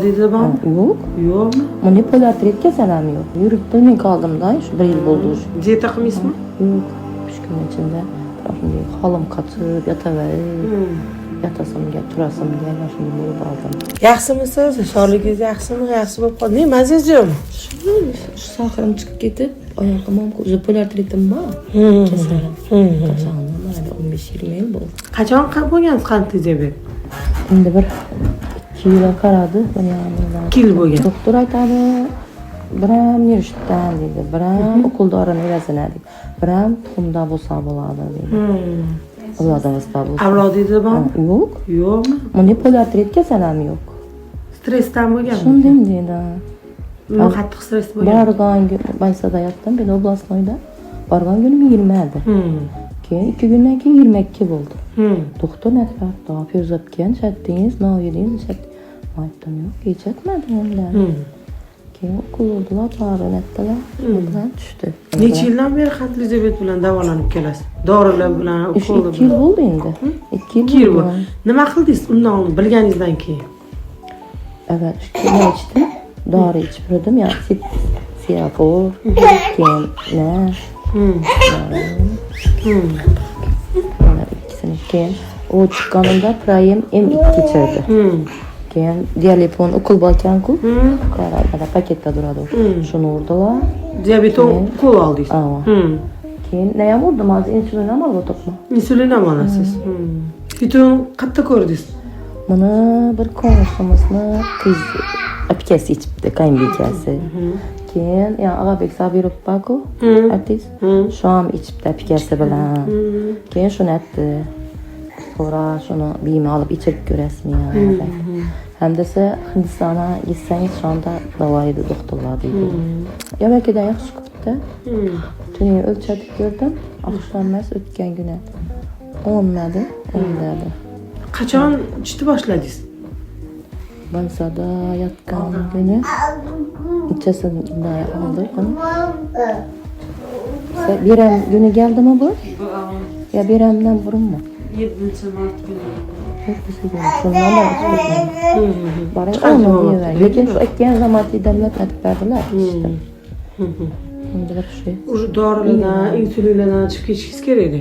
Avlodingizda bormi? Yo'q. Yo'qmi? Manipulyatrit kasalim yo'q. Yurib bilmay qoldim-da, shu 1 yil bo'ldi. Diyeta qilmaysizmi? Yo'q. 3 kun ichida shunday holim qotib yotaverib, yotasimga, turasimga mana shunday bo'lib qoldim. Yaxshimisiz? Sog'ligingiz yaxshimi? Yaxshi bo'lib qoldi. Nima azizim? Shu sahirim chiqib ketib, oyog'im ham manipulyatrim bor. Kasalim. Kasalim mana 15-20 yil bo'ldi. Qachon bo'lgansiz qandli diabet? Endi bir 2 yil qaradi, mana 2 yil bo'lgan. Doktor aytadi, biram yurishdan deydi, biram o'qil dorini yurasan deydi, biram tuxumda bo'lsa bo'ladi deydi. Avlodingizda bo'lsa. Avlodingizda bormi? Yo'q. Yo'qmi? Manipulyatrit kasalim yo'q. Stressdan bo'lganmi? Shunday deydi. Nima qattiq stress bo'lgan? Borgan Baysada yotdim, men oblastnoyda. Borgan kunim 20 edi. Keyin 2 kundan keyin 22 bo'ldi. Doktor aytdi, "Fyuzatgan chatdingiz, noyedingiz chat." Aytdim, "Yo'q, kechatmadim undan." Keyin o'qildilar, ta'rinatdilar, bilan tushdi. Necha yildan beri qandli diabet bilan davolanib kelasiz? Dorilar bilan, ukol 2 yil bo'ldi endi. 2 yil bo'ldi. Nima qildingiz undan oldin bilganingizdan keyin? Evet, shukr ichdim. Dori ichib yurdim, ya Siafor, keyin ikisini keyin u chiqqanimda Prime M2 ichirdi. Keyin dialipon ukol bo'lgan-ku, qarada paketda turadi. Shuni urdilar. Diabeton ukol oldingiz. Keyin nima ham urdim, hozir insulin ham olyapman. Insulin ham olasiz. Biton qayerda ko'rdingiz? Buni bir konuşmamizni qiz apkasi ichibdi, qaynbekasi. Keyin Ag'abek Sabirovku, artist. Shu ham ichibdi apkasi bilan. Keyin shuni aytdi. Sonra shuni biyma olib ichirib ko'rasizmi? Hamda Hindistonga gitsangiz shu anda davo edi doktorlar deydi. Yavakidan yaxshi chiqibdi. Tuni o'lchadik ko'rdim. Oqshom emas, o'tgan kuni. 10 dedi. Qachon ichishni boshladingiz? Bansada yotgan kuni ikkasini oldi. Beram kuni keldimi bu? Ya beramdan burunmi? 7-mart kuni. Shundan bari olmadı. Lekin shu aytgan zamonda davlat aytib berdilar. Уже dorilardan, insulinlardan chiqib ketishingiz kerak edi.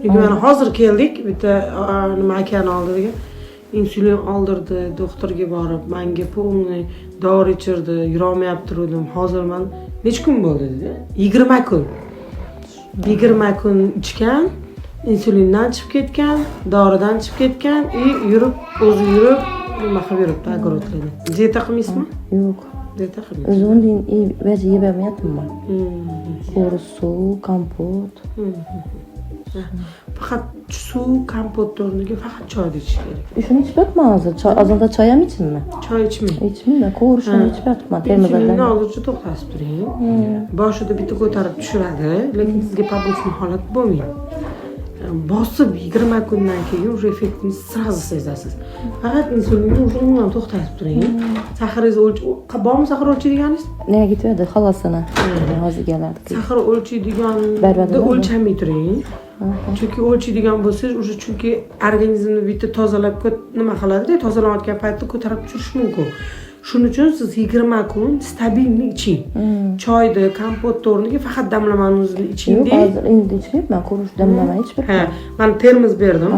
Chunki mana hozir keldik, bitta nima akani oldiga insulin oldirdi, doktorga borib, menga полный dori ichirdi, yurolmayapti dedim. Hozir men necha kun bo'ldi dedi. 20 kun. 20 kun ichgan, insulindan chiqib ketgan, doridan chiqib ketgan, yurib, o'zi yurib, nima qilib yuribdi, огородlarda. Diyeta qilmaysizmi? Yo'q. Diyeta qilmaysiz. O'zimdan vaziyat yemayapman. Qora suv, kompot. Faqat suv, kompot o'rniga faqat choy ichish kerak. Shuni ichib yotman hozir. Azalda choy ham ichmayman. Choy ichmang. Ichmayman, qo'rishni ichib yotman. Termizdan hozircha to'xtatib turing. Boshida bitta ko'tarib tushiradi, lekin sizga побочный holat bo'lmaydi. Bosib 20 kundan keyin o'sha effektni sразу sezasiz. Faqat insulinni umuman to'xtatib turing. Saxaringizni bormi saxar o'lchaydiganingiz? Nega ketadi xolasini? Hozir keladi. Saxar o'lchaydiganda o'lchamay turing. Chunki o'lchaydigan bo'lsangiz, o'sha chunki organizmni bitta tozalab nima qiladi-da, tozalanayotgan paytda ko'tarib tushirish mumkin. Shuning uchun siz 20 kun stabilni iching. Choyni, kompotni o'rniga faqat damlamani o'zini iching. Hozir endi ichmayman, qurish damlamay ichib Ha, men termos berdim.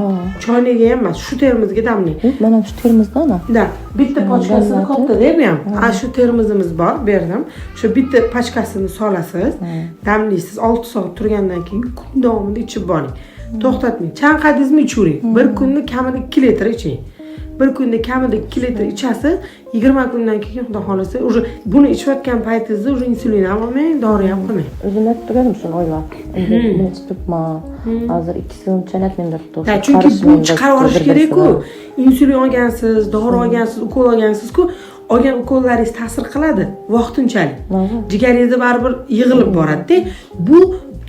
Choyniga emas, shu termosga damlang. Mana shu termosdan. Da, bitta pochkasini katta ham. Shu termosimiz bor, berdim. Shu bitta pochkasini solasiz, damlaysiz. 6 soat turgandan keyin kun davomida ichib boring. To'xtatmang. Chanqadingizmi iching. Bir kunda kamida 2 litr iching. Bir kunda kamida 2 litr ichasiz, 20 kundan keyin xudo xolasa, o'sha buni ichayotgan paytingizda o'sha insulin ham olmang, dori ham qilmang. O'zim aytdim shuni o'ylab. Endi chiqibman. Hozir ikkisini chanatmang deb turibdi. Chunki bu chiqarib olish kerak-ku. Insulin olgansiz, dori olgansiz, ukol olgansiz-ku, olgan ukollaringiz ta'sir qiladi vaqtinchalik. Jigaringizda baribir yig'ilib boradi-da. Bu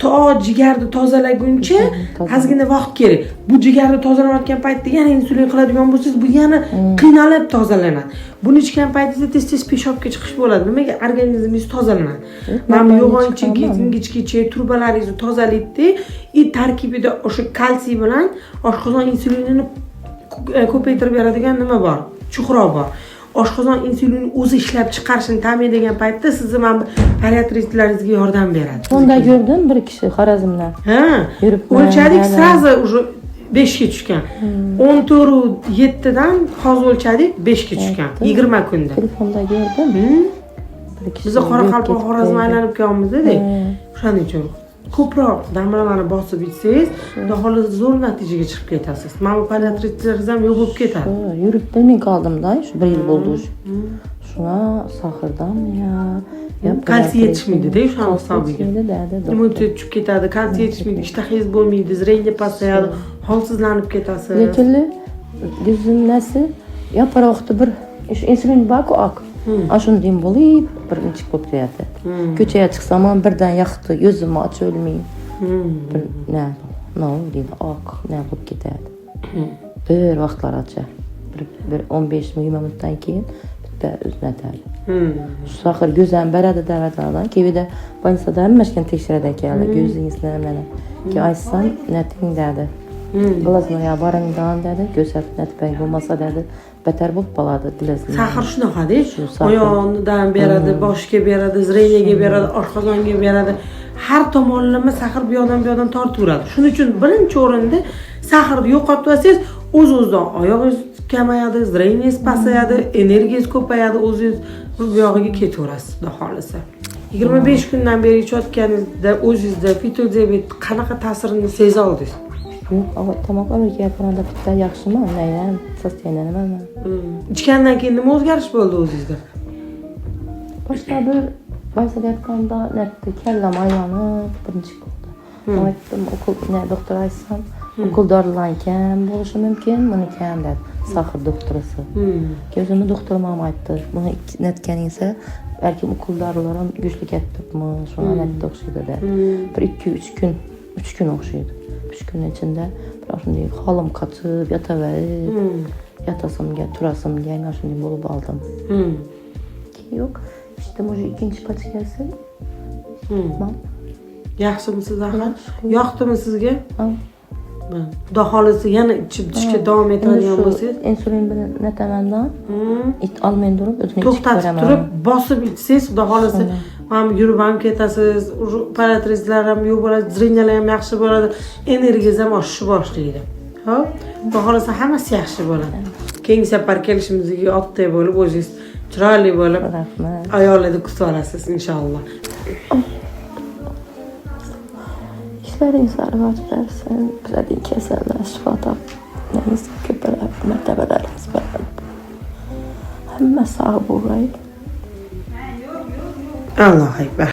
to jigarni tozalaguncha ozgina vaqt kerak. Bu jigarni tozalanayotgan paytda yana insulin qiladigan bo'lsangiz, bu yana qiynalib tozalanadi. Buni ichgan paytingizda tez-tez peshobga chiqish bo'ladi. Nimaga organizmingiz tozalanadi? Mana yo'g'onchi, ingichkicha turbalaringizni tozalaydi, tarkibida o'sha kalsiy bilan oshqozon insulinini ko'paytirib beradigan nima bor? Chuqroq bor. oshqozon insulinni o'zi ishlab chiqarishini ta'minlagan paytda sizni mana bu paliatristlaringizga yordam beradi. Onda gördüm bir kishi Xorazmdan. Ha, o'lchadik, sразу уже 5 ga tushgan. 14.7 dan hozir o'lchadik 5 ga tushgan. 20 kunda. Telefonda gördüm. Biz Qoraqalpoq Xorazmga aylanib kelganmiz-da. O'shaning uchun ko'proq damlalarni bosib ichsangiz, xudo xohlasa zo'r natijaga chiqib ketasiz. Mana bu paliatristlaringiz ham yo'q bo'lib ketadi. Yurib bilmay qoldim-da, shu 1 yil bo'ldi o'sha. Shuna saxirdanmi ya kalsiy yetishmaydi-da o'sha hisobiga. Immunitet tushib ketadi, kalsiy yetishmaydi, ishtahangiz bo'lmaydi, zreniya pasayadi, holsizlanib ketasiz. Lekin gözüm nasi yaproqda bir insulin bak ok. Ashundan bo'lib birinchi bo'lib ketadi. Ko'chaga chiqsam ham birdan yoqdi, yuzimni ochib o'lmayman. Bir deydi, ok, bo'lib ketadi. Bir vaqtlargacha bir 15-20 minutdan keyin bitta uznatadi. Shu saxir gözəm beradi davlatlardan. Kevida больницада hammasini tekshiradi ekanlar, ko'zingizni nimani. Keyin aytsam, nating dedi. Glaznoya baringdan dedi, ko'rsat natbay bo'lmasa dedi. Beter bo'lib qoladi glaznoya. Saxir shunaqa-da, oyog'idan beradi, boshga beradi, zreniyaga beradi, oshqozonga beradi. Har tomonlama saxir bu yoqdan tortaveradi. Shuning uchun birinchi o'rinda saxirni yo'qotib olsangiz, o'z-o'zidan oyog'ingiz kamayadi, zreniyingiz pasayadi, energiyangiz ko'payadi, o'zingiz bu yog'iga ketaverasiz, xudo xolasa. 25 kundan beri ichayotganingizda o'zingizda fitodiabet qanaqa ta'sirini seza oldingiz? Yo'q, tomoq amirga bitta yaxshimi, undan sostoyani nimami? Ichgandan keyin nima o'zgarish bo'ldi o'zingizda? Boshqa bir baysalayotganda netda kallam aylanib birinchi bo'ldi. Aytdim, doktor aytsam, ukol dorilangan bo'lishi mumkin, buni kam dedi. Saxir doktorasi. Ko'zimni doktorim ham aytdi. Buni netganingizda balki ukol dorilar ham kuchli ketibmi, shuna netda o'xshaydi dedi. Bir 3 kun o'xshaydi. 3 kun ichida bir shunday holim qochib, yotaverib, yotasimga, turasimga yana shunday bo'lib oldim. Yo'q, işte o'sha ikkinchi patkasi. Yaxshimisiz axir? Yoqdimi sizga? Xudo xolasa yana ichib ishga davom etadigan bo'lsangiz, insulin bilan natamandan olmay turib o'zini ichib to'xtatib turib, bosib ichsangiz, xudo xolasa ham yurib ham ketasiz, paliatristlar ham yo'q bo'ladi, zreniyalar ham yaxshi bo'ladi, energiyangiz ham oshishni boshlaydi. Xo'p, xudo xolasa hammasi yaxshi bo'ladi. Keyingi safar kelishimizga otday bo'lib, o'zingiz chiroyli bo'lib, ayollarni kutib olasiz inshaalloh. İşleriniz arvat versin, biladin keserler, şifa tapınız, köpeler, mertebeleriniz verin. Hemme sağ buğrayı. Allahu Ekber.